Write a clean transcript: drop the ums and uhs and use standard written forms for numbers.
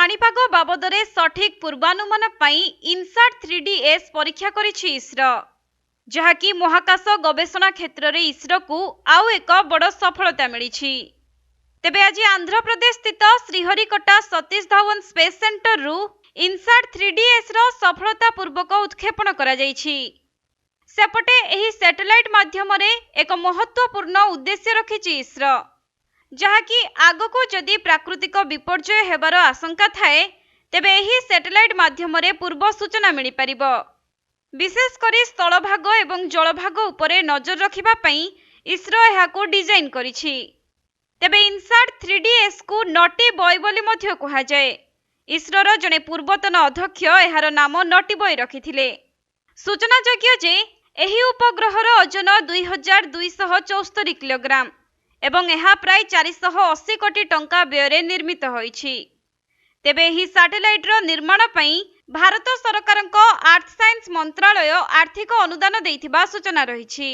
पाणीपाग बाबदरे सठिक पूर्वानुमान पाई इनसाट 3DS परीक्षा करिछि इसरो, जहाँकि महाकाश गवेषणा क्षेत्र में इसरो को आउ एक बड़ सफलता मिली। तेबे आज आंध्र प्रदेश स्थित श्रीहरिकोटा सतीश धवन स्पेस सेंटर रु इनसाट 3DS रो सफलतापूर्वक उत्क्षेपण करा जाइछि। सेपटे एही सैटेलाइट माध्यम एक महत्वपूर्ण उद्देश्य रखिछि इसरो, जहाँकि आगको जदि प्राकृतिक विपर्यय हेबार आशंका थाए तेबे एही सैटेलाइट माध्यम पूर्व सूचना मिली पारिबो। विशेषकर स्थलभाग एवं जलभाग उपरे नजर रखिबा पई इसरो एहाको डिजाइन करिछि। तेबे इनसाट 3DS को नटी बॉय बोली मध्य कहा जाए। इसरोर जने पूर्वतन अध्यक्ष एहार नाम नटी बॉय रखिथिले। सूचनायोग्य जे एही उपग्रहर ओजन 2274 किलोग्राम एवं यह प्राय 480 कोटी टंका व्यय निर्मित होइछि। तेबे एही सैटेलाइटर निर्माण पई भारत सरकारक आर्थ साइंस मंत्रालय आर्थिक अनुदान देइथिबा सूचना रहिछि।